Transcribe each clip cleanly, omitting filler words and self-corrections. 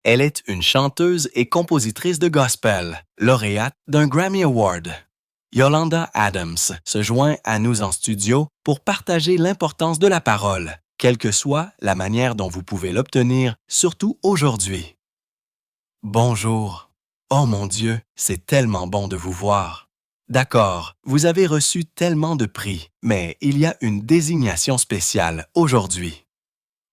Elle est une chanteuse et compositrice de gospel, lauréate d'un Grammy Award. Yolanda Adams se joint à nous en studio pour partager l'importance de la parole, quelle que soit la manière dont vous pouvez l'obtenir, surtout aujourd'hui. Bonjour. Oh mon Dieu, c'est tellement bon de vous voir. D'accord, vous avez reçu tellement de prix, mais il y a une désignation spéciale aujourd'hui.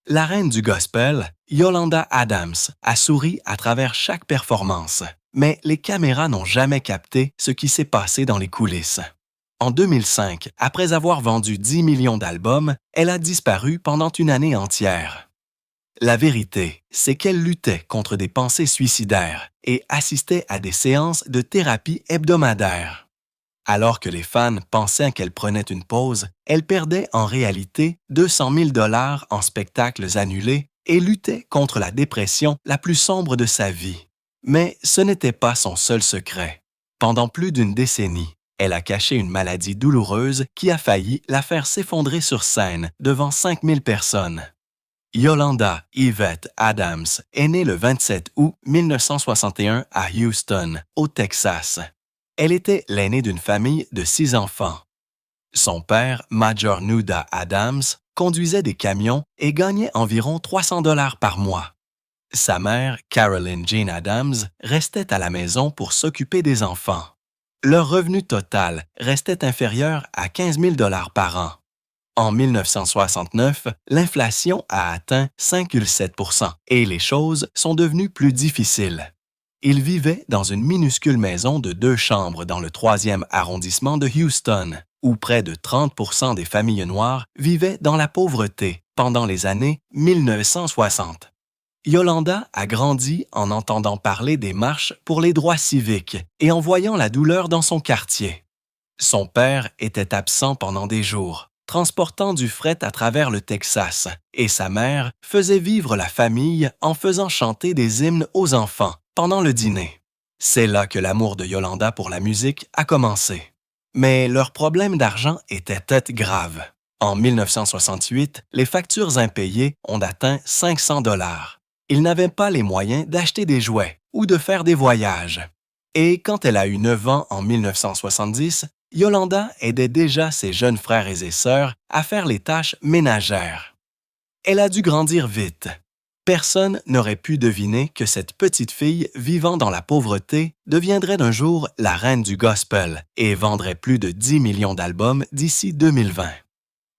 La reine du gospel, Yolanda Adams, a souri à travers chaque performance, mais les caméras n'ont jamais capté ce qui s'est passé dans les coulisses. En 2005, après avoir vendu 10 millions d'albums, elle a disparu pendant une année entière. La vérité, c'est qu'elle luttait contre des pensées suicidaires et assistait à des séances de thérapie hebdomadaires. Alors que les fans pensaient qu'elle prenait une pause, elle perdait en réalité 200 000 $ en spectacles annulés et luttait contre la dépression la plus sombre de sa vie. Mais ce n'était pas son seul secret. Pendant plus d'une décennie, elle a caché une maladie douloureuse qui a failli la faire s'effondrer sur scène devant 5000 personnes. Yolanda Yvette Adams est née le 27 août 1961 à Houston, au Texas. Elle était l'aînée d'une famille de 6 enfants. Son père, Major Nuda Adams, conduisait des camions et gagnait environ 300 $ par mois. Sa mère, Caroline Jean Adams, restait à la maison pour s'occuper des enfants. Leur revenu total restait inférieur à 15 000 $ par an. En 1969, l'inflation a atteint 5,7 % et les choses sont devenues plus difficiles. Ils vivaient dans une minuscule maison de 2 chambres dans le 3e arrondissement de Houston, où près de 30 % des familles noires vivaient dans la pauvreté pendant les années 1960. Yolanda a grandi en entendant parler des marches pour les droits civiques et en voyant la douleur dans son quartier. Son père était absent pendant des jours, transportant du fret à travers le Texas, et sa mère faisait vivre la famille en faisant chanter des hymnes aux enfants pendant le dîner. C'est là que l'amour de Yolanda pour la musique a commencé. Mais leur problème d'argent était tête grave. En 1968, les factures impayées ont atteint 500 $. Ils n'avaient pas les moyens d'acheter des jouets ou de faire des voyages. Et quand elle a eu 9 ans en 1970, Yolanda aidait déjà ses jeunes frères et ses sœurs à faire les tâches ménagères. Elle a dû grandir vite. Personne n'aurait pu deviner que cette petite fille vivant dans la pauvreté deviendrait d'un jour la reine du gospel et vendrait plus de 10 millions d'albums d'ici 2020.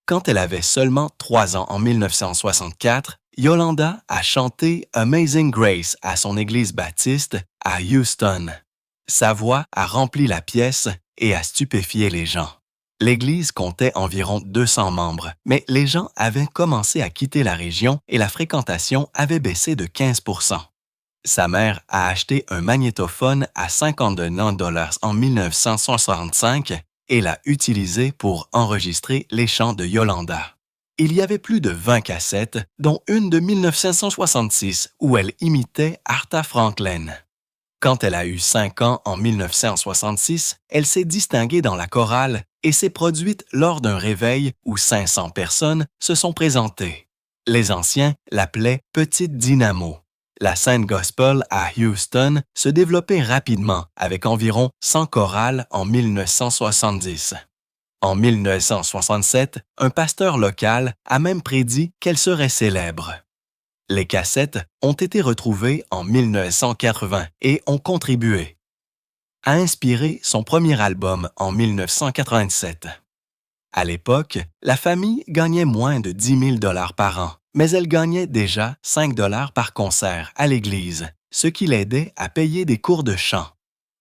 Quand elle avait seulement 3 ans en 1964, Yolanda a chanté Amazing Grace à son église baptiste à Houston. Sa voix a rempli la pièce et a stupéfié les gens. L'église comptait environ 200 membres, mais les gens avaient commencé à quitter la région et la fréquentation avait baissé de 15 %. Sa mère a acheté un magnétophone à 51 $ en 1965 et l'a utilisé pour enregistrer les chants de Yolanda. Il y avait plus de 20 cassettes, dont une de 1966 où elle imitait Aretha Franklin. Quand elle a eu 5 ans en 1966, elle s'est distinguée dans la chorale et s'est produite lors d'un réveil où 500 personnes se sont présentées. Les anciens l'appelaient Petite Dynamo. La scène gospel à Houston se développait rapidement avec environ 100 chorales en 1970. En 1967, un pasteur local a même prédit qu'elle serait célèbre. Les cassettes ont été retrouvées en 1980 et ont contribué à inspirer son premier album en 1987. À l'époque, la famille gagnait moins de 10 000 $ par an, mais elle gagnait déjà 5 $ par concert à l'église, ce qui l'aidait à payer des cours de chant.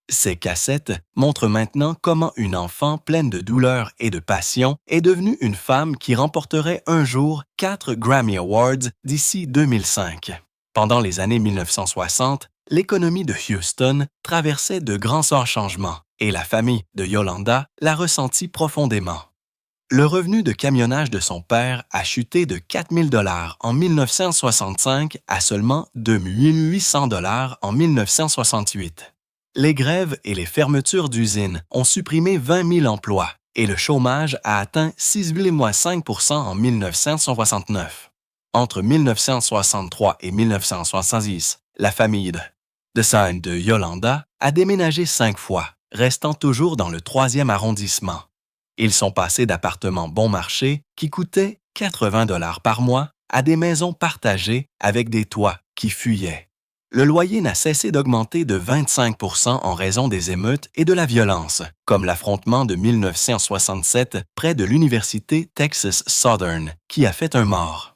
Ces cassettes montrent maintenant comment une enfant pleine de douleur et de passion est devenue une femme qui remporterait un jour 4 Grammy Awards d'ici 2005. Pendant les années 1960, l'économie de Houston traversait de grands changements et la famille de Yolanda l'a ressenti profondément. Le revenu de camionnage de son père a chuté de 4 000 $ en 1965 à seulement 2 800 $ en 1968. Les grèves et les fermetures d'usines ont supprimé 20 000 emplois et le chômage a atteint 6,5 % en 1969. Entre 1963 et 1970, La famille de Yolanda a déménagé 5 fois, restant toujours dans le 3e arrondissement. Ils sont passés d'appartements bon marché qui coûtaient 80 $ par mois à des maisons partagées avec des toits qui fuyaient. Le loyer n'a cessé d'augmenter de 25% en raison des émeutes et de la violence, comme l'affrontement de 1967 près de l'Université Texas Southern, qui a fait un mort.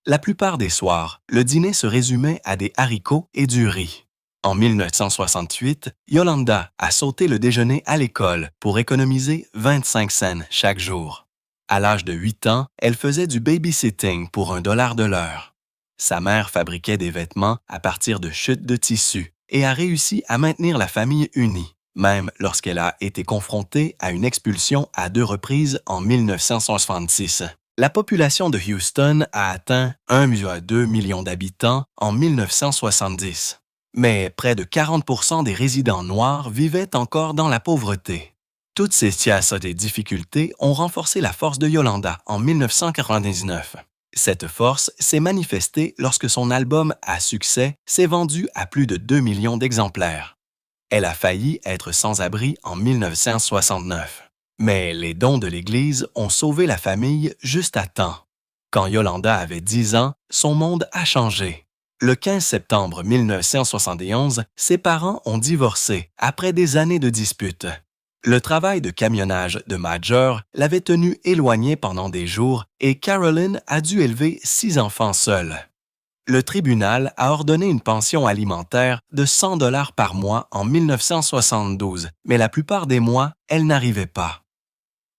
La plupart des soirs, le dîner se résumait à des haricots et du riz. En 1968, Yolanda a sauté le déjeuner à l'école pour économiser 25 cents chaque jour. À l'âge de 8 ans, elle faisait du babysitting pour $1 de l'heure. Sa mère fabriquait des vêtements à partir de chutes de tissu et a réussi à maintenir la famille unie, même lorsqu'elle a été confrontée à une expulsion à 2 reprises en 1966. La population de Houston a atteint 1,2 million d'habitants en 1970. Mais près de 40% des résidents noirs vivaient encore dans la pauvreté. Toutes ces situations et difficultés ont renforcé la force de Yolanda en 1999. Cette force s'est manifestée lorsque son album à succès s'est vendu à plus de 2 millions d'exemplaires. Elle a failli être sans abri en 1969. Mais les dons de l'Église ont sauvé la famille juste à temps. Quand Yolanda avait 10 ans, son monde a changé. Le 15 septembre 1971, ses parents ont divorcé après des années de disputes. Le travail de camionnage de Major l'avait tenu éloigné pendant des jours et Carolyn a dû élever 6 enfants seule. Le tribunal a ordonné une pension alimentaire de 100 $ par mois en 1972, mais la plupart des mois, elle n'arrivait pas.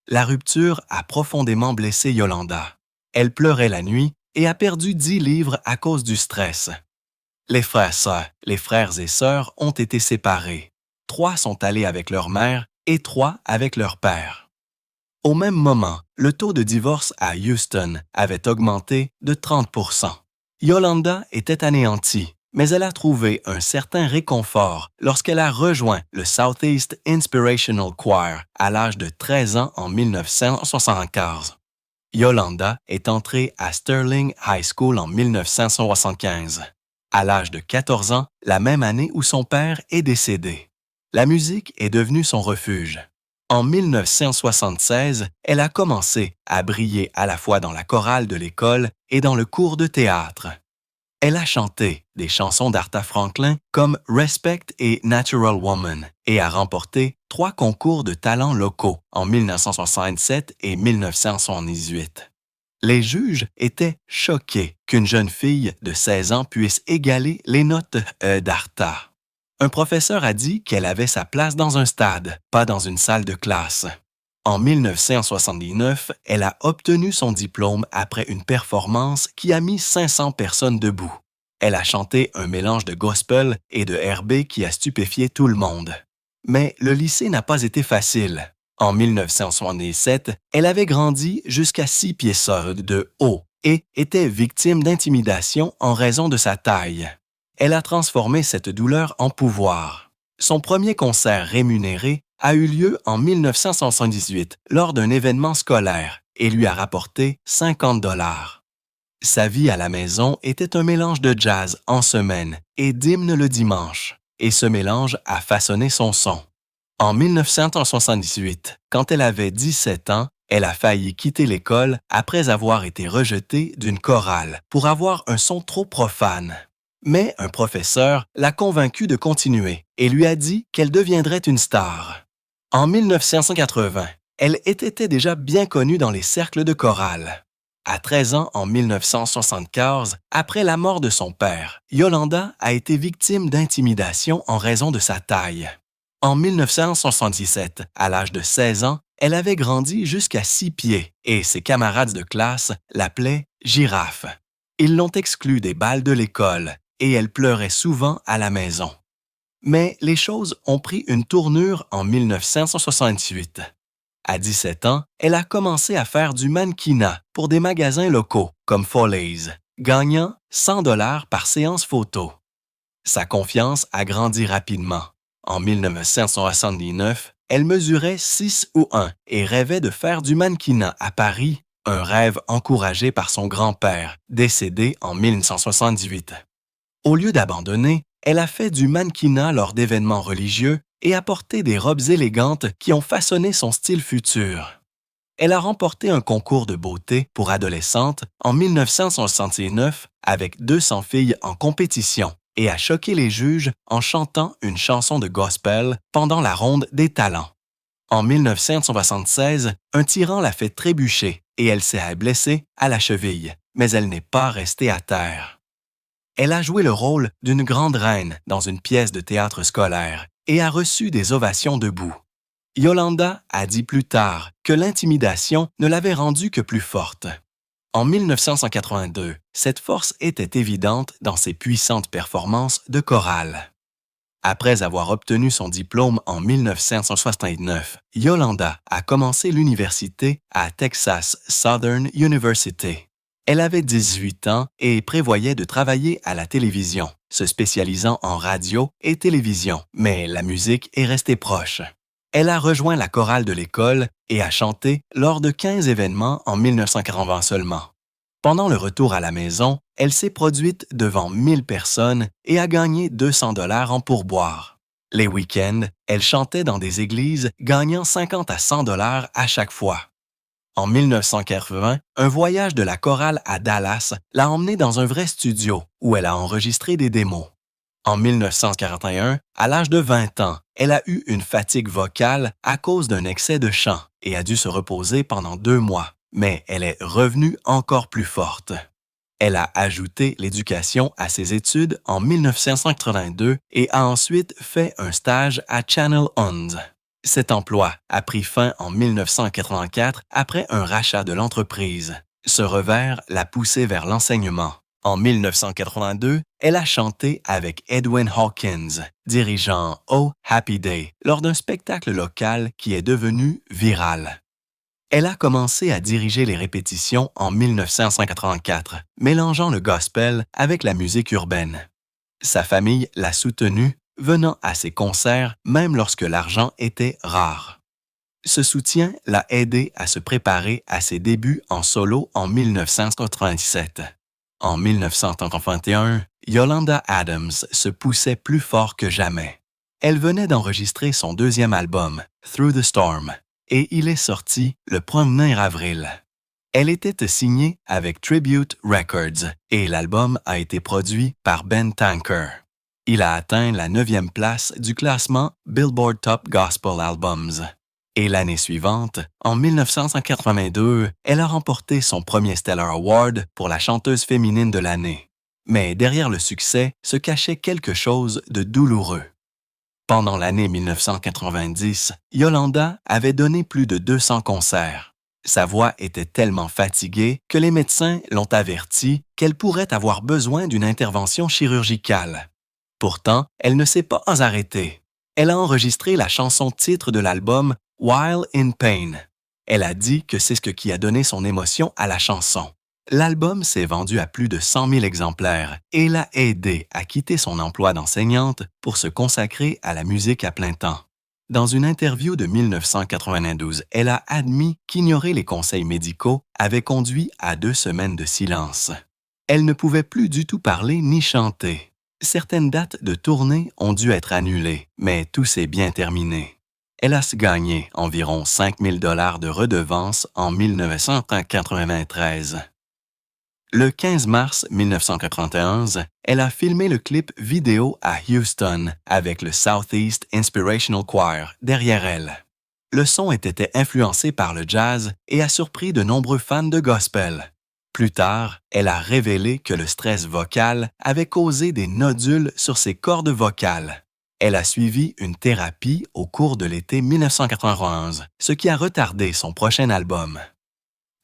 La rupture a profondément blessé Yolanda. Elle pleurait la nuit et a perdu 10 livres à cause du stress. Les frères et sœurs ont été séparés. 3 sont allés avec leur mère et 3 avec leur père. Au même moment, le taux de divorce à Houston avait augmenté de 30%. Yolanda était anéantie, mais elle a trouvé un certain réconfort lorsqu'elle a rejoint le Southeast Inspirational Choir à l'âge de 13 ans en 1974. Yolanda est entrée à Sterling High School en 1975. À l'âge de 14 ans, la même année où son père est décédé. La musique est devenue son refuge. En 1976, elle a commencé à briller à la fois dans la chorale de l'école et dans le cours de théâtre. Elle a chanté des chansons d'Aretha Franklin comme Respect et Natural Woman et a remporté 3 concours de talents locaux en 1967 et 1978. Les juges étaient choqués qu'une jeune fille de 16 ans puisse égaler les notes d'Aretha. Un professeur a dit qu'elle avait sa place dans un stade, pas dans une salle de classe. En 1979, elle a obtenu son diplôme après une performance qui a mis 500 personnes debout. Elle a chanté un mélange de gospel et de R&B qui a stupéfié tout le monde. Mais le lycée n'a pas été facile. En 1977, elle avait grandi jusqu'à 6 pieds de haut et était victime d'intimidation en raison de sa taille. Elle a transformé cette douleur en pouvoir. Son premier concert rémunéré a eu lieu en 1978 lors d'un événement scolaire et lui a rapporté 50 $. Sa vie à la maison était un mélange de jazz en semaine et d'hymnes le dimanche, et ce mélange a façonné son son. En 1978, quand elle avait 17 ans, elle a failli quitter l'école après avoir été rejetée d'une chorale pour avoir un son trop profane. Mais un professeur l'a convaincue de continuer et lui a dit qu'elle deviendrait une star. En 1980, elle était déjà bien connue dans les cercles de chorale. À 13 ans, en 1974, après la mort de son père, Yolanda a été victime d'intimidation en raison de sa taille. En 1977, à l'âge de 16 ans, elle avait grandi jusqu'à 6 pieds et ses camarades de classe l'appelaient « Girafe ». Ils l'ont exclue des bals de l'école et elle pleurait souvent à la maison. Mais les choses ont pris une tournure en 1968. À 17 ans, elle a commencé à faire du mannequinat pour des magasins locaux comme Foley's, gagnant 100 $ par séance photo. Sa confiance a grandi rapidement. En 1979, elle mesurait 6 ou 1 et rêvait de faire du mannequinat à Paris, un rêve encouragé par son grand-père, décédé en 1978. Au lieu d'abandonner, Elle a fait du mannequinat lors d'événements religieux et a porté des robes élégantes qui ont façonné son style futur. Elle a remporté un concours de beauté pour adolescentes en 1969 avec 200 filles en compétition et a choqué les juges en chantant une chanson de gospel pendant la ronde des talents. En 1976, un tyran l'a fait trébucher et elle s'est blessée à la cheville, mais elle n'est pas restée à terre. Elle a joué le rôle d'une grande reine dans une pièce de théâtre scolaire et a reçu des ovations debout. Yolanda a dit plus tard que l'intimidation ne l'avait rendue que plus forte. En 1982, cette force était évidente dans ses puissantes performances de chorale. Après avoir obtenu son diplôme en 1969, Yolanda a commencé l'université à Texas Southern University. Elle avait 18 ans et prévoyait de travailler à la télévision, se spécialisant en radio et télévision, mais la musique est restée proche. Elle a rejoint la chorale de l'école et a chanté lors de 15 événements en 1940 seulement. Pendant le retour à la maison, elle s'est produite devant 1000 personnes et a gagné 200 $ en pourboire. Les week-ends, elle chantait dans des églises, gagnant 50 à 100 $ à chaque fois. En 1980, un voyage de la chorale à Dallas l'a emmenée dans un vrai studio où elle a enregistré des démos. En 1941, à l'âge de 20 ans, elle a eu une fatigue vocale à cause d'un excès de chant et a dû se reposer pendant 2 mois, mais elle est revenue encore plus forte. Elle a ajouté l'éducation à ses études en 1982 et a ensuite fait un stage à Channel One. Cet emploi a pris fin en 1984 après un rachat de l'entreprise. Ce revers l'a poussée vers l'enseignement. En 1982, elle a chanté avec Edwin Hawkins, dirigeant Oh Happy Day, lors d'un spectacle local qui est devenu viral. Elle a commencé à diriger les répétitions en 1984, mélangeant le gospel avec la musique urbaine. Sa famille l'a soutenue, venant à ses concerts même lorsque l'argent était rare. Ce soutien l'a aidé à se préparer à ses débuts en solo en 1997. En 1921, Yolanda Adams se poussait plus fort que jamais. Elle venait d'enregistrer son deuxième album, Through the Storm, et il est sorti le 1er avril. Elle était signée avec Tribute Records et l'album a été produit par Ben Tanker. Il a atteint la 9e place du classement Billboard Top Gospel Albums. Et l'année suivante, en 1982, elle a remporté son premier Stellar Award pour la chanteuse féminine de l'année. Mais derrière le succès se cachait quelque chose de douloureux. Pendant l'année 1990, Yolanda avait donné plus de 200 concerts. Sa voix était tellement fatiguée que les médecins l'ont avertie qu'elle pourrait avoir besoin d'une intervention chirurgicale. Pourtant, elle ne s'est pas arrêtée. Elle a enregistré la chanson titre de l'album While in Pain. Elle a dit que c'est ce qui a donné son émotion à la chanson. L'album s'est vendu à plus de 100 000 exemplaires et l'a aidé à quitter son emploi d'enseignante pour se consacrer à la musique à plein temps. Dans une interview de 1992, elle a admis qu'ignorer les conseils médicaux avait conduit à 2 semaines de silence. Elle ne pouvait plus du tout parler ni chanter. Certaines dates de tournée ont dû être annulées, mais tout s'est bien terminé. Elle a gagné environ 5 000 $ de redevances en 1993. Le 15 mars 1991, elle a filmé le clip vidéo à Houston avec le Southeast Inspirational Choir derrière elle. Le son était influencé par le jazz et a surpris de nombreux fans de gospel. Plus tard, elle a révélé que le stress vocal avait causé des nodules sur ses cordes vocales. Elle a suivi une thérapie au cours de l'été 1991, ce qui a retardé son prochain album.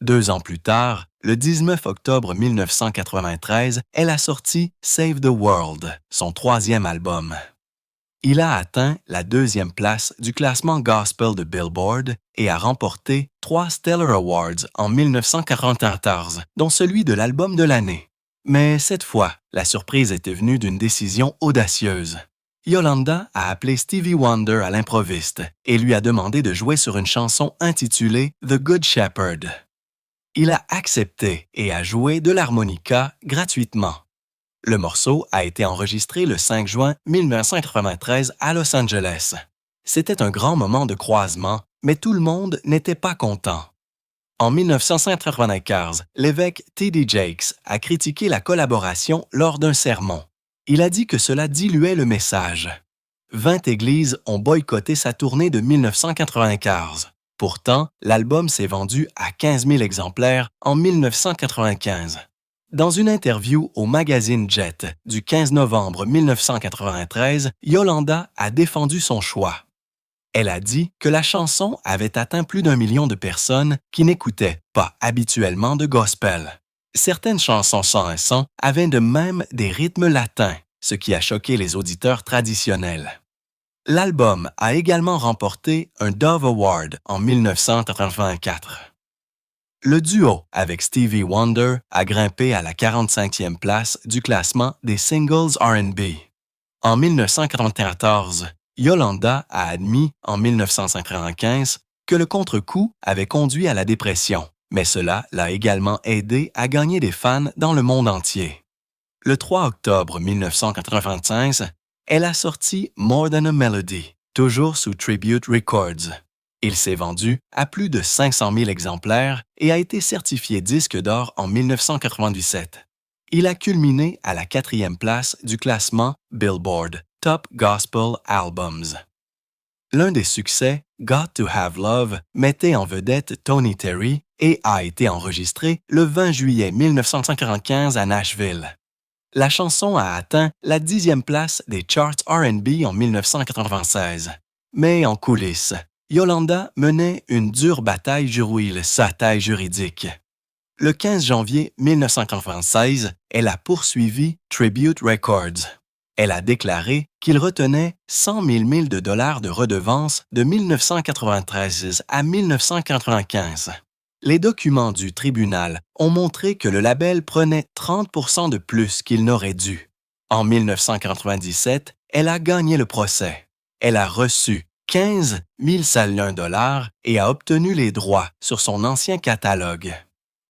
2 ans plus tard, le 19 octobre 1993, elle a sorti Save the World, son 3e album. Il a atteint la 2e place du classement gospel de Billboard et a remporté 3 Stellar Awards en 1994, dont celui de l'album de l'année. Mais cette fois, la surprise était venue d'une décision audacieuse. Yolanda a appelé Stevie Wonder à l'improviste et lui a demandé de jouer sur une chanson intitulée The Good Shepherd. Il a accepté et a joué de l'harmonica gratuitement. Le morceau a été enregistré le 5 juin 1993 à Los Angeles. C'était un grand moment de croisement, mais tout le monde n'était pas content. En 1995, l'évêque T.D. Jakes a critiqué la collaboration lors d'un sermon. Il a dit que cela diluait le message. 20 églises ont boycotté sa tournée de 1995. Pourtant, l'album s'est vendu à 15 000 exemplaires en 1995. Dans une interview au magazine Jet du 15 novembre 1993, Yolanda a défendu son choix. Elle a dit que la chanson avait atteint plus d'1 million de personnes qui n'écoutaient pas habituellement de gospel. Certaines chansons sans un son avaient de même des rythmes latins, ce qui a choqué les auditeurs traditionnels. L'album a également remporté un Dove Award en 1984. Le duo avec Stevie Wonder a grimpé à la 45e place du classement des singles R&B. En 1994, Yolanda a admis en 1995 que le contre-coup avait conduit à la dépression, mais cela l'a également aidé à gagner des fans dans le monde entier. Le 3 octobre 1995, elle a sorti More Than a Melody, toujours sous Tribute Records. Il s'est vendu à plus de 500 000 exemplaires et a été certifié disque d'or en 1997. Il a culminé à la 4e place du classement Billboard Top Gospel Albums. L'un des succès, Got to Have Love, mettait en vedette Tony Terry et a été enregistré le 20 juillet 1945 à Nashville. La chanson a atteint la 10e place des charts R&B en 1996. Mais en coulisses, Yolanda menait une dure bataille juridique. Le 15 janvier 1996, elle a poursuivi Tribute Records. Elle a déclaré qu'il retenait 100 000 $ de redevances de 1993 à 1995. Les documents du tribunal ont montré que le label prenait 30% de plus qu'il n'aurait dû. En 1997, elle a gagné le procès. Elle a reçu 15 001 $ et a obtenu les droits sur son ancien catalogue.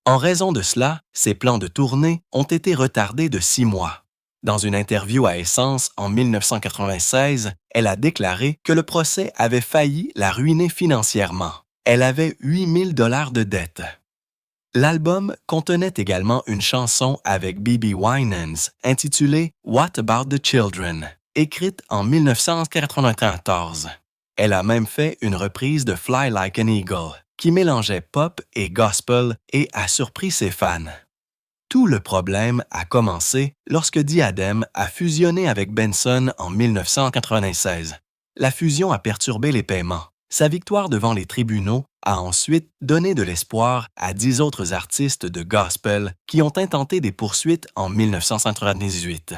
En raison de cela, ses plans de tournée ont été retardés de 6 mois. Dans une interview à Essence en 1996, elle a déclaré que le procès avait failli la ruiner financièrement. Elle avait 8 000 $ de dettes. L'album contenait également une chanson avec B.B. Winans intitulée What About the Children, écrite en 1994. Elle a même fait une reprise de Fly Like an Eagle, qui mélangeait pop et gospel et a surpris ses fans. Tout le problème a commencé lorsque Diadem a fusionné avec Benson en 1996. La fusion a perturbé les paiements. Sa victoire devant les tribunaux a ensuite donné de l'espoir à 10 autres artistes de gospel qui ont intenté des poursuites en 1998.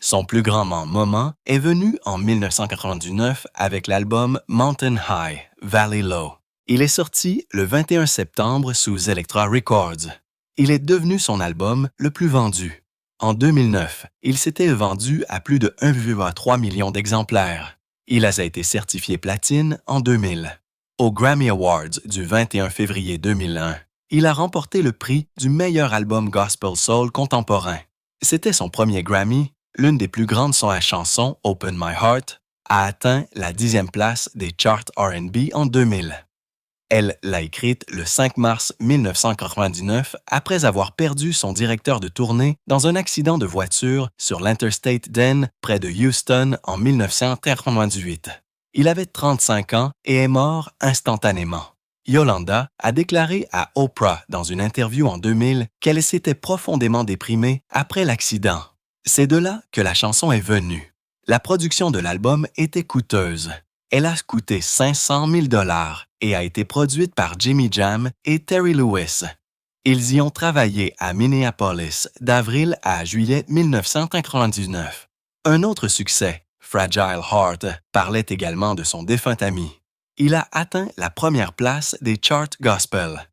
Son plus grand moment est venu en 1999 avec l'album Mountain High, Valley Low. Il est sorti le 21 septembre sous Elektra Records. Il est devenu son album le plus vendu. En 2009, il s'était vendu à plus de 1,3 million d'exemplaires. Il a été certifié platine en 2000. Aux Grammy Awards du 21 février 2001, il a remporté le prix du meilleur album gospel soul contemporain. C'était son premier Grammy. L'une des plus grandes chansons, Open My Heart, a atteint la 10e place des charts R&B en 2000. Elle l'a écrite le 5 mars 1999 après avoir perdu son directeur de tournée dans un accident de voiture sur l'Interstate 10 près de Houston en 1998. Il avait 35 ans et est mort instantanément. Yolanda a déclaré à Oprah dans une interview en 2000 qu'elle s'était profondément déprimée après l'accident. C'est de là que la chanson est venue. La production de l'album était coûteuse. Elle a coûté 500 000 $ et a été produite par Jimmy Jam et Terry Lewis. Ils y ont travaillé à Minneapolis d'avril à juillet 1999. Un autre succès, Fragile Heart, parlait également de son défunt ami. Il a atteint la première place des charts gospel.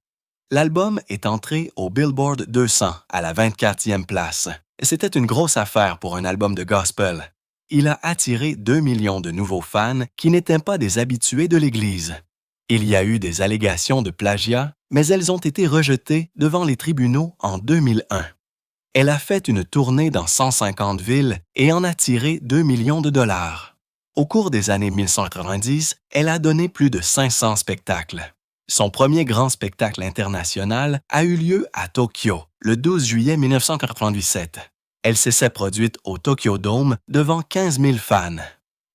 L'album est entré au Billboard 200 à la 24e place. C'était une grosse affaire pour un album de gospel. Il a attiré 2 millions de nouveaux fans qui n'étaient pas des habitués de l'Église. Il y a eu des allégations de plagiat, mais elles ont été rejetées devant les tribunaux en 2001. Elle a fait une tournée dans 150 villes et en a tiré 2 millions de dollars. Au cours des années 1990, elle a donné plus de 500 spectacles. Son premier grand spectacle international a eu lieu à Tokyo, le 12 juillet 1997. Elle s'est produite au Tokyo Dome devant 15 000 fans.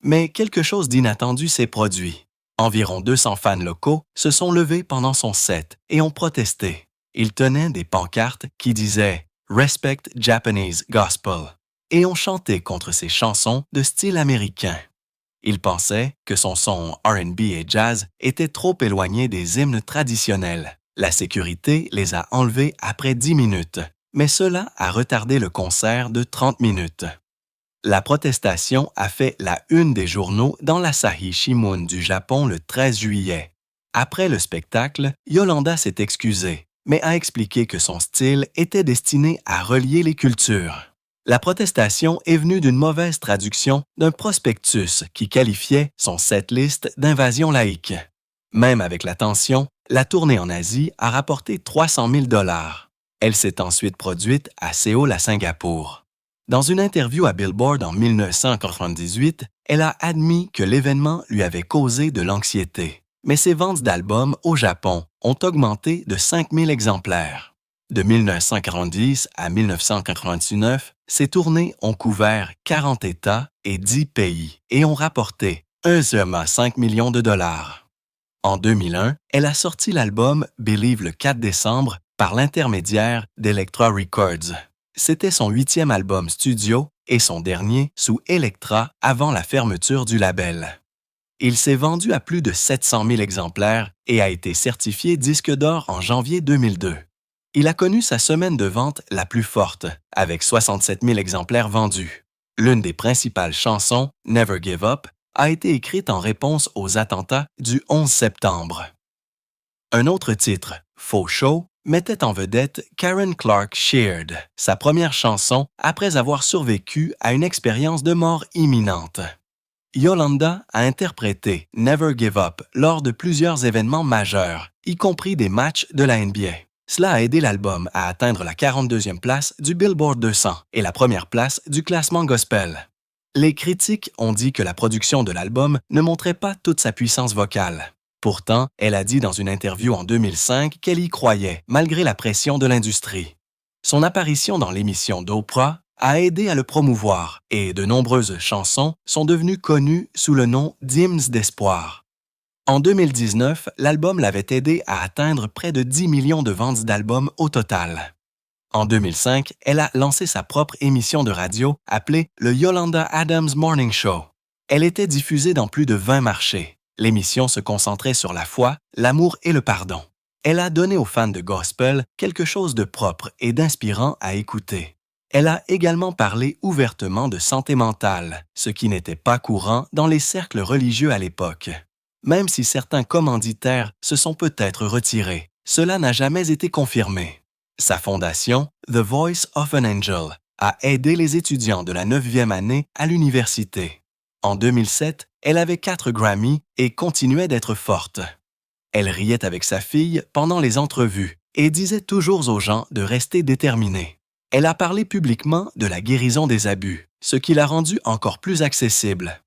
Mais quelque chose d'inattendu s'est produit. Environ 200 fans locaux se sont levés pendant son set et ont protesté. Ils tenaient des pancartes qui disaient « Respect Japanese Gospel » et ont chanté contre ses chansons de style américain. Ils pensaient que son son R&B et jazz était trop éloigné des hymnes traditionnels. La sécurité les a enlevés après 10 minutes, mais cela a retardé le concert de 30 minutes. La protestation a fait la une des journaux dans l'Asahi Shimbun du Japon le 13 juillet. Après le spectacle, Yolanda s'est excusée, mais a expliqué que son style était destiné à relier les cultures. La protestation est venue d'une mauvaise traduction d'un prospectus qui qualifiait son setlist d'invasion laïque. Même avec la tension, la tournée en Asie a rapporté 300 000 $. Elle s'est ensuite produite à Séoul à Singapour. Dans une interview à Billboard en 1998, elle a admis que l'événement lui avait causé de l'anxiété. Mais ses ventes d'albums au Japon ont augmenté de 5 000 exemplaires. De 1990 à 1999, ses tournées ont couvert 40 États et 10 pays et ont rapporté 1,5 million de dollars. En 2001, elle a sorti l'album Believe le 4 décembre par l'intermédiaire d'Elektra Records. C'était son 8e album studio et son dernier sous Elektra avant la fermeture du label. Il s'est vendu à plus de 700 000 exemplaires et a été certifié disque d'or en janvier 2002. Il a connu sa semaine de vente la plus forte, avec 67 000 exemplaires vendus. L'une des principales chansons, Never Give Up, a été écrite en réponse aux attentats du 11 septembre. Un autre titre, Faux Show, mettait en vedette Karen Clark Sheard, sa première chanson après avoir survécu à une expérience de mort imminente. Yolanda a interprété Never Give Up lors de plusieurs événements majeurs, y compris des matchs de la NBA. Cela a aidé l'album à atteindre la 42e place du Billboard 200 et la première place du classement gospel. Les critiques ont dit que la production de l'album ne montrait pas toute sa puissance vocale. Pourtant, elle a dit dans une interview en 2005 qu'elle y croyait, malgré la pression de l'industrie. Son apparition dans l'émission d'Oprah a aidé à le promouvoir et de nombreuses chansons sont devenues connues sous le nom d'hymnes d'espoir. En 2019, l'album l'avait aidé à atteindre près de 10 millions de ventes d'albums au total. En 2005, elle a lancé sa propre émission de radio appelée le Yolanda Adams Morning Show. Elle était diffusée dans plus de 20 marchés. L'émission se concentrait sur la foi, l'amour et le pardon. Elle a donné aux fans de gospel quelque chose de propre et d'inspirant à écouter. Elle a également parlé ouvertement de santé mentale, ce qui n'était pas courant dans les cercles religieux à l'époque. Même si certains commanditaires se sont peut-être retirés, cela n'a jamais été confirmé. Sa fondation, The Voice of an Angel, a aidé les étudiants de la 9e année à l'université. En 2007, elle avait 4 Grammy et continuait d'être forte. Elle riait avec sa fille pendant les entrevues et disait toujours aux gens de rester déterminés. Elle a parlé publiquement de la guérison des abus, ce qui l'a rendue encore plus accessible.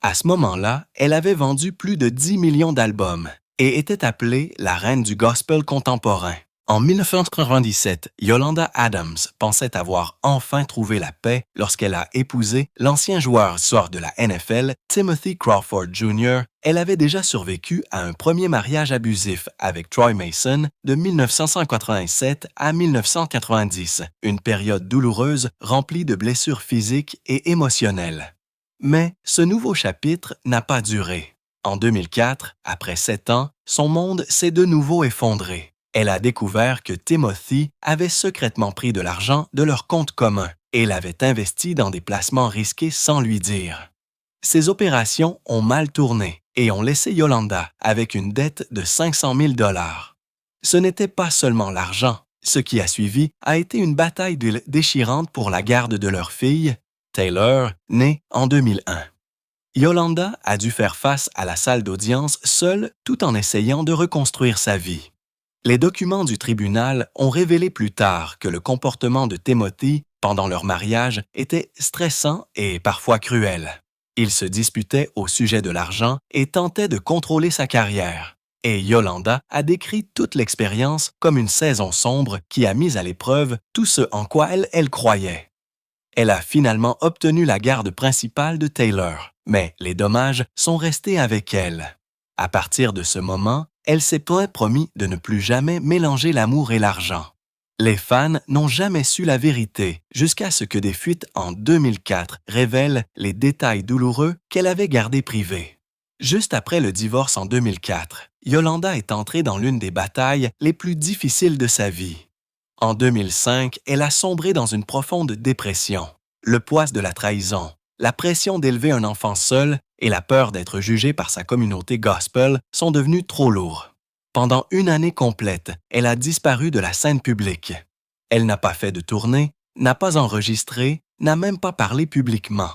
À ce moment-là, elle avait vendu plus de 10 millions d'albums et était appelée la reine du gospel contemporain. En 1997, Yolanda Adams pensait avoir enfin trouvé la paix lorsqu'elle a épousé l'ancien joueur sort de la NFL, Timothy Crawford Jr. Elle avait déjà survécu à un premier mariage abusif avec Troy Mason de 1987 à 1990, une période douloureuse remplie de blessures physiques et émotionnelles. Mais ce nouveau chapitre n'a pas duré. En 2004, après 7 ans, son monde s'est de nouveau effondré. Elle a découvert que Timothy avait secrètement pris de l'argent de leur compte commun et l'avait investi dans des placements risqués sans lui dire. Ces opérations ont mal tourné et ont laissé Yolanda avec une dette de 500 000 $. Ce n'était pas seulement l'argent. Ce qui a suivi a été une bataille déchirante pour la garde de leur fille, Taylor, née en 2001. Yolanda a dû faire face à la salle d'audience seule tout en essayant de reconstruire sa vie. Les documents du tribunal ont révélé plus tard que le comportement de Timothy pendant leur mariage était stressant et parfois cruel. Il se disputait au sujet de l'argent et tentait de contrôler sa carrière. Et Yolanda a décrit toute l'expérience comme une saison sombre qui a mis à l'épreuve tout ce en quoi elle croyait. Elle a finalement obtenu la garde principale de Taylor, mais les dommages sont restés avec elle. À partir de ce moment, elle s'est promis de ne plus jamais mélanger l'amour et l'argent. Les fans n'ont jamais su la vérité jusqu'à ce que des fuites en 2004 révèlent les détails douloureux qu'elle avait gardés privés. Juste après le divorce en 2004, Yolanda est entrée dans l'une des batailles les plus difficiles de sa vie. En 2005, elle a sombré dans une profonde dépression. Le poids de la trahison, la pression d'élever un enfant seul et la peur d'être jugée par sa communauté gospel sont devenus trop lourds. Pendant une année complète, elle a disparu de la scène publique. Elle n'a pas fait de tournée, n'a pas enregistré, n'a même pas parlé publiquement.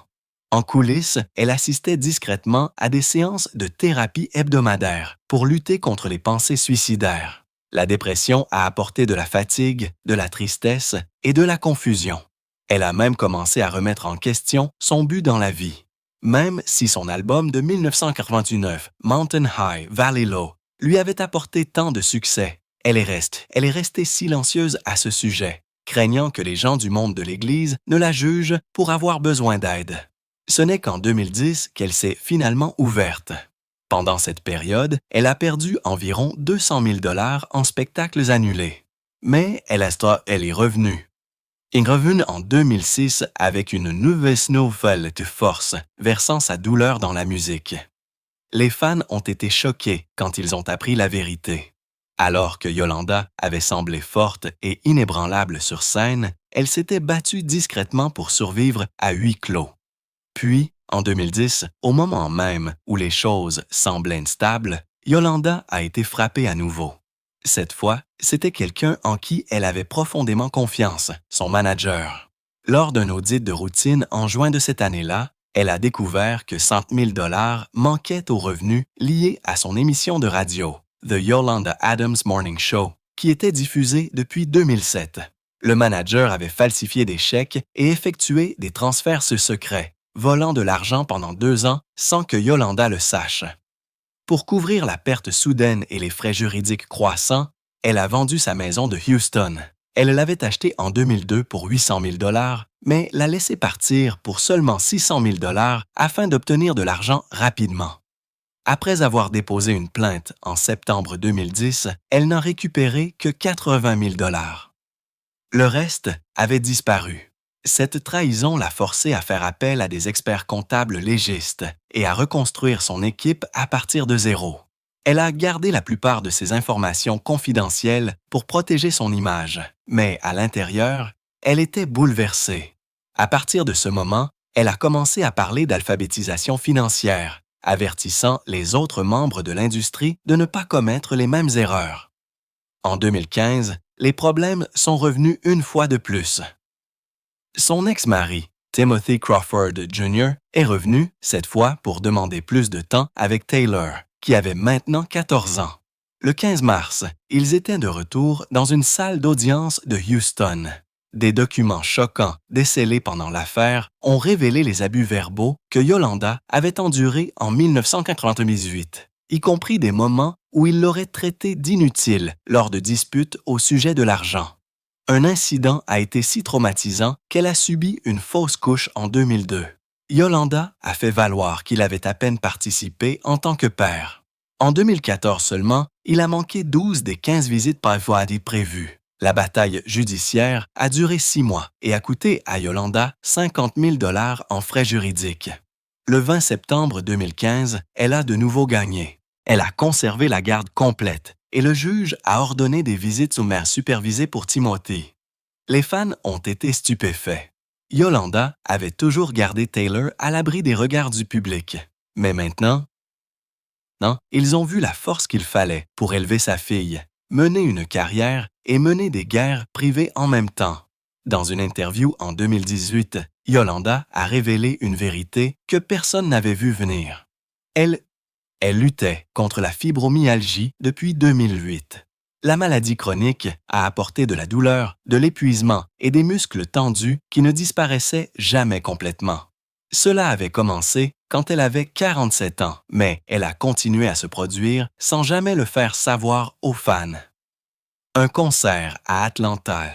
En coulisses, elle assistait discrètement à des séances de thérapie hebdomadaires pour lutter contre les pensées suicidaires. La dépression a apporté de la fatigue, de la tristesse et de la confusion. Elle a même commencé à remettre en question son but dans la vie. Même si son album de 1989, Mountain High, Valley Low, lui avait apporté tant de succès, elle est restée silencieuse à ce sujet, craignant que les gens du monde de l'Église ne la jugent pour avoir besoin d'aide. Ce n'est qu'en 2010 qu'elle s'est finalement ouverte. Pendant cette période, elle a perdu environ 200 000 $ en spectacles annulés. Mais elle est revenue. Il est revenu en 2006 avec une nouvelle de force, versant sa douleur dans la musique. Les fans ont été choqués quand ils ont appris la vérité. Alors que Yolanda avait semblé forte et inébranlable sur scène, elle s'était battue discrètement pour survivre à huis clos. Puis, en 2010, au moment même où les choses semblaient instables, Yolanda a été frappée à nouveau. Cette fois, c'était quelqu'un en qui elle avait profondément confiance, son manager. Lors d'un audit de routine en juin de cette année-là, elle a découvert que 100 000 $ manquaient aux revenus liés à son émission de radio, The Yolanda Adams Morning Show, qui était diffusée depuis 2007. Le manager avait falsifié des chèques et effectué des transferts secrets, volant de l'argent pendant 2 ans sans que Yolanda le sache. Pour couvrir la perte soudaine et les frais juridiques croissants, elle a vendu sa maison de Houston. Elle l'avait achetée en 2002 pour 800 000 $, mais l'a laissée partir pour seulement 600 000 $ afin d'obtenir de l'argent rapidement. Après avoir déposé une plainte en septembre 2010, elle n'a récupéré que 80 000 $. Le reste avait disparu. Cette trahison l'a forcée à faire appel à des experts comptables légistes et à reconstruire son équipe à partir de zéro. Elle a gardé la plupart de ses informations confidentielles pour protéger son image, mais à l'intérieur, elle était bouleversée. À partir de ce moment, elle a commencé à parler d'alphabétisation financière, avertissant les autres membres de l'industrie de ne pas commettre les mêmes erreurs. En 2015, les problèmes sont revenus une fois de plus. Son ex-mari, Timothy Crawford Jr., est revenu, cette fois pour demander plus de temps avec Taylor, qui avait maintenant 14 ans. Le 15 mars, ils étaient de retour dans une salle d'audience de Houston. Des documents choquants décelés pendant l'affaire ont révélé les abus verbaux que Yolanda avait endurés en 1998, y compris des moments où il l'aurait traité d'inutile lors de disputes au sujet de l'argent. Un incident a été si traumatisant qu'elle a subi une fausse couche en 2002. Yolanda a fait valoir qu'il avait à peine participé en tant que père. En 2014 seulement, il a manqué 12 des 15 visites prévues prévues. La bataille judiciaire a duré 6 mois et a coûté à Yolanda 50 000 $ en frais juridiques. Le 20 septembre 2015, elle a de nouveau gagné. Elle a conservé la garde complète et le juge a ordonné des visites sommaires supervisées pour Timothy. Les fans ont été stupéfaits. Yolanda avait toujours gardé Taylor à l'abri des regards du public. Mais maintenant, ils ont vu la force qu'il fallait pour élever sa fille, mener une carrière et mener des guerres privées en même temps. Dans une interview en 2018, Yolanda a révélé une vérité que personne n'avait vu venir. Elle luttait contre la fibromyalgie depuis 2008. La maladie chronique a apporté de la douleur, de l'épuisement et des muscles tendus qui ne disparaissaient jamais complètement. Cela avait commencé quand elle avait 47 ans, mais elle a continué à se produire sans jamais le faire savoir aux fans. Un concert à Atlanta.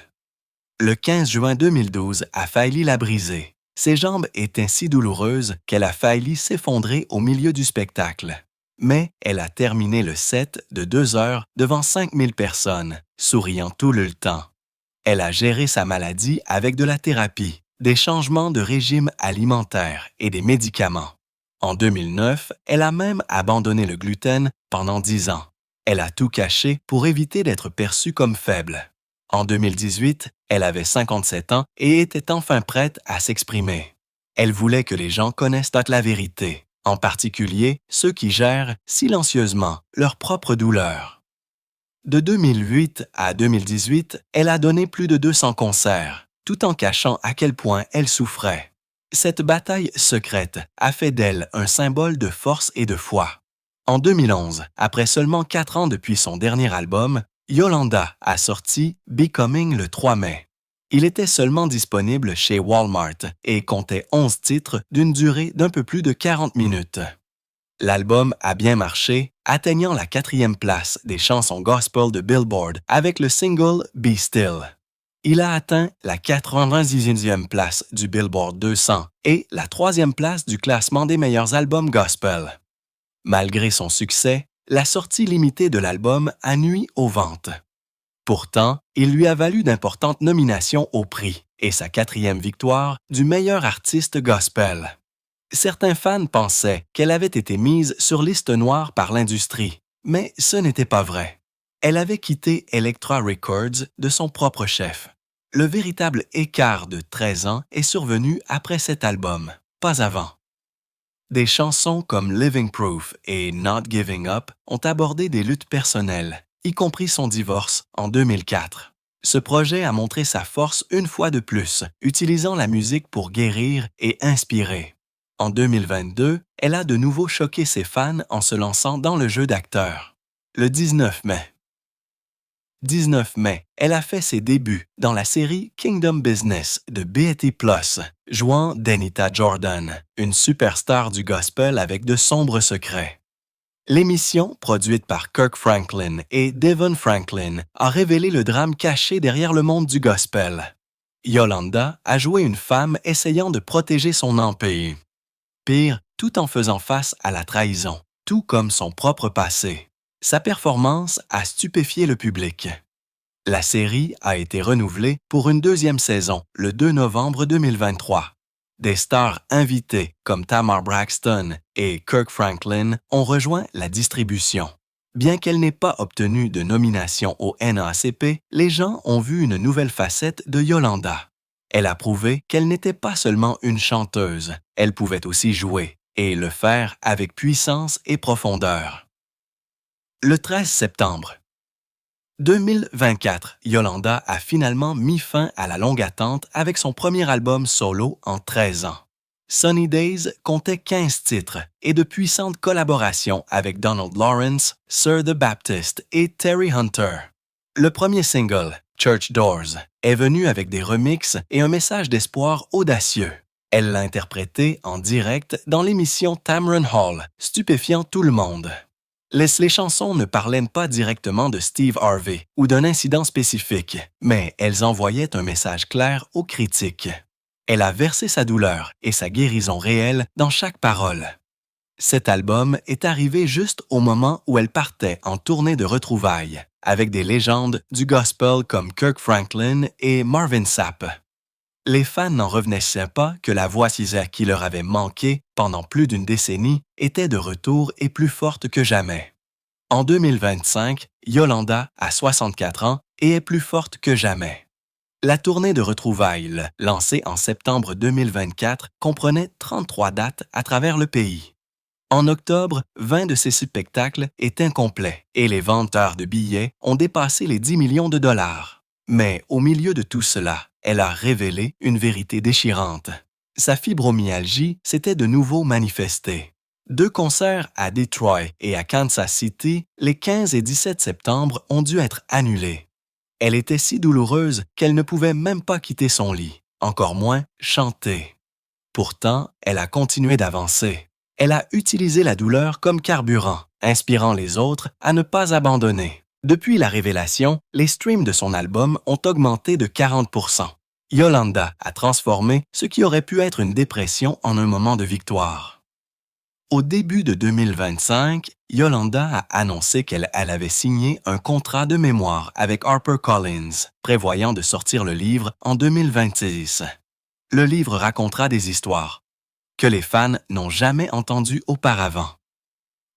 Le 15 juin 2012 a failli la briser. Ses jambes étaient si douloureuses qu'elle a failli s'effondrer au milieu du spectacle. Mais elle a terminé le set de 2 heures devant 5000 personnes, souriant tout le temps. Elle a géré sa maladie avec de la thérapie, des changements de régime alimentaire et des médicaments. En 2009, elle a même abandonné le gluten pendant 10 ans. Elle a tout caché pour éviter d'être perçue comme faible. En 2018, elle avait 57 ans et était enfin prête à s'exprimer. Elle voulait que les gens connaissent toute la vérité, en particulier ceux qui gèrent silencieusement leur propre douleur. De 2008 à 2018, elle a donné plus de 200 concerts, tout en cachant à quel point elle souffrait. Cette bataille secrète a fait d'elle un symbole de force et de foi. En 2011, après seulement 4 ans depuis son dernier album, Yolanda a sorti Becoming le 3 mai. Il était seulement disponible chez Walmart et comptait 11 titres d'une durée d'un peu plus de 40 minutes. L'album a bien marché, atteignant la 4e place des chansons gospel de Billboard avec le single Be Still. Il a atteint la 90e place du Billboard 200 et la 3e place du classement des meilleurs albums gospel. Malgré son succès, la sortie limitée de l'album a nui aux ventes. Pourtant, il lui a valu d'importantes nominations aux prix et sa 4e victoire du meilleur artiste gospel. Certains fans pensaient qu'elle avait été mise sur liste noire par l'industrie, mais ce n'était pas vrai. Elle avait quitté Elektra Records de son propre chef. Le véritable écart de 13 ans est survenu après cet album, pas avant. Des chansons comme Living Proof et Not Giving Up ont abordé des luttes personnelles, y compris son divorce en 2004. Ce projet a montré sa force une fois de plus, utilisant la musique pour guérir et inspirer. En 2022, elle a de nouveau choqué ses fans en se lançant dans le jeu d'acteur. Le 19 mai. 19 mai, elle a fait ses débuts dans la série Kingdom Business de BET+, jouant Danita Jordan, une superstar du gospel avec de sombres secrets. L'émission, produite par Kirk Franklin et Devon Franklin, a révélé le drame caché derrière le monde du gospel. Yolanda a joué une femme essayant de protéger son empire. Pire, tout en faisant face à la trahison, tout comme son propre passé. Sa performance a stupéfié le public. La série a été renouvelée pour une 2e saison le 2 novembre 2023. Des stars invitées comme Tamar Braxton et Kirk Franklin ont rejoint la distribution. Bien qu'elle n'ait pas obtenu de nomination au NAACP, les gens ont vu une nouvelle facette de Yolanda. Elle a prouvé qu'elle n'était pas seulement une chanteuse, elle pouvait aussi jouer, et le faire avec puissance et profondeur. Le 13 septembre. 2024, Yolanda a finalement mis fin à la longue attente avec son premier album solo en 13 ans. Sunny Days comptait 15 titres et de puissantes collaborations avec Donald Lawrence, Sir the Baptist et Terry Hunter. Le premier single, Church Doors, est venu avec des remixes et un message d'espoir audacieux. Elle l'a interprété en direct dans l'émission Tamron Hall, stupéfiant tout le monde. Les chansons ne parlaient pas directement de Steve Harvey ou d'un incident spécifique, mais elles envoyaient un message clair aux critiques. Elle a versé sa douleur et sa guérison réelle dans chaque parole. Cet album est arrivé juste au moment où elle partait en tournée de retrouvailles, avec des légendes du gospel comme Kirk Franklin et Marvin Sapp. Les fans n'en revenaient pas que la voix qui leur avait manqué pendant plus d'une décennie était de retour et plus forte que jamais. En 2025, Yolanda a 64 ans et est plus forte que jamais. La tournée de retrouvailles, lancée en septembre 2024, comprenait 33 dates à travers le pays. En octobre, 20 de ces spectacles étaient incomplets et les vendeurs de billets ont dépassé les 10 millions de dollars. Mais au milieu de tout cela, elle a révélé une vérité déchirante. Sa fibromyalgie s'était de nouveau manifestée. 2 concerts à Detroit et à Kansas City les 15 et 17 septembre ont dû être annulés. Elle était si douloureuse qu'elle ne pouvait même pas quitter son lit, encore moins chanter. Pourtant, elle a continué d'avancer. Elle a utilisé la douleur comme carburant, inspirant les autres à ne pas abandonner. Depuis la révélation, les streams de son album ont augmenté de 40%. Yolanda a transformé ce qui aurait pu être une dépression en un moment de victoire. Au début de 2025, Yolanda a annoncé qu'elle avait signé un contrat de mémoire avec HarperCollins, prévoyant de sortir le livre en 2026. Le livre racontera des histoires que les fans n'ont jamais entendues auparavant.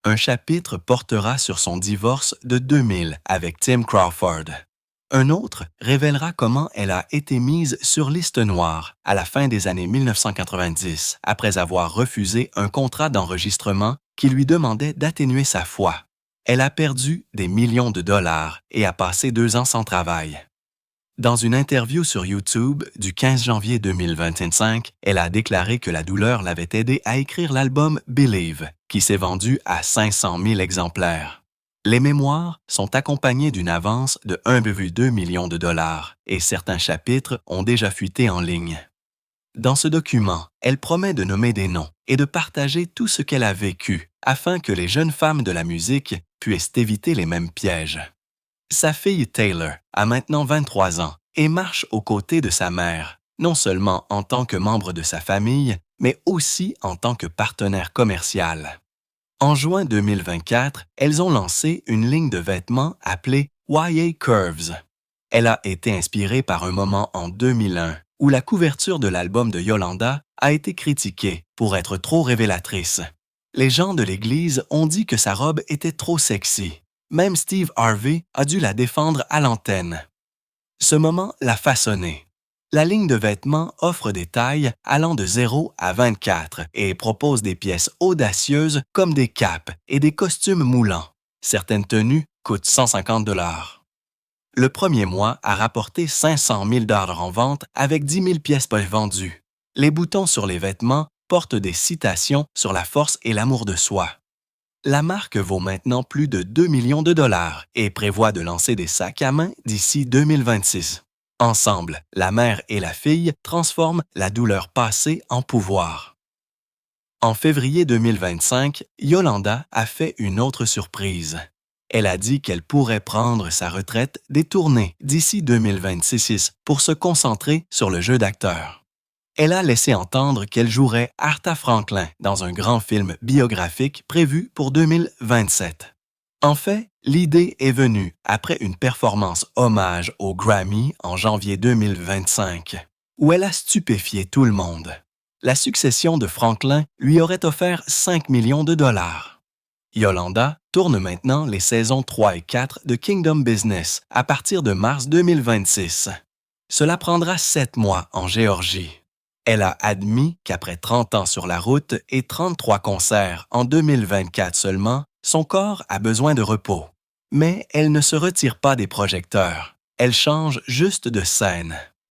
Un chapitre portera sur son divorce de 2000 avec Tim Crawford. Un autre révélera comment elle a été mise sur liste noire à la fin des années 1990 après avoir refusé un contrat d'enregistrement qui lui demandait d'atténuer sa foi. Elle a perdu des millions de dollars et a passé 2 ans sans travail. Dans une interview sur YouTube du 15 janvier 2025, elle a déclaré que la douleur l'avait aidée à écrire l'album Believe, qui s'est vendu à 500 000 exemplaires. Les mémoires sont accompagnées d'une avance de 1,2 million de dollars et certains chapitres ont déjà fuité en ligne. Dans ce document, elle promet de nommer des noms et de partager tout ce qu'elle a vécu afin que les jeunes femmes de la musique puissent éviter les mêmes pièges. Sa fille Taylor a maintenant 23 ans et marche aux côtés de sa mère, non seulement en tant que membre de sa famille, mais aussi en tant que partenaire commercial. En juin 2024, elles ont lancé une ligne de vêtements appelée YA Curves. Elle a été inspirée par un moment en 2001 où la couverture de l'album de Yolanda a été critiquée pour être trop révélatrice. Les gens de l'Église ont dit que sa robe était trop sexy. Même Steve Harvey a dû la défendre à l'antenne. Ce moment l'a façonnée. La ligne de vêtements offre des tailles allant de 0 à 24 et propose des pièces audacieuses comme des capes et des costumes moulants. Certaines tenues coûtent 150 $. Le premier mois a rapporté 500 000 $ en vente avec 10 000 pièces vendues. Les boutons sur les vêtements portent des citations sur la force et l'amour de soi. La marque vaut maintenant plus de 2 millions de dollars et prévoit de lancer des sacs à main d'ici 2026. Ensemble, la mère et la fille transforment la douleur passée en pouvoir. En février 2025, Yolanda a fait une autre surprise. Elle a dit qu'elle pourrait prendre sa retraite des tournées d'ici 2026 pour se concentrer sur le jeu d'acteur. Elle a laissé entendre qu'elle jouerait Aretha Franklin dans un grand film biographique prévu pour 2027. En fait, l'idée est venue après une performance hommage au Grammy en janvier 2025, où elle a stupéfié tout le monde. La succession de Franklin lui aurait offert 5 millions de dollars. Yolanda tourne maintenant les saisons 3 et 4 de Kingdom Business à partir de mars 2026. Cela prendra 7 mois en Géorgie. Elle a admis qu'après 30 ans sur la route et 33 concerts en 2024 seulement, son corps a besoin de repos. Mais elle ne se retire pas des projecteurs. Elle change juste de scène.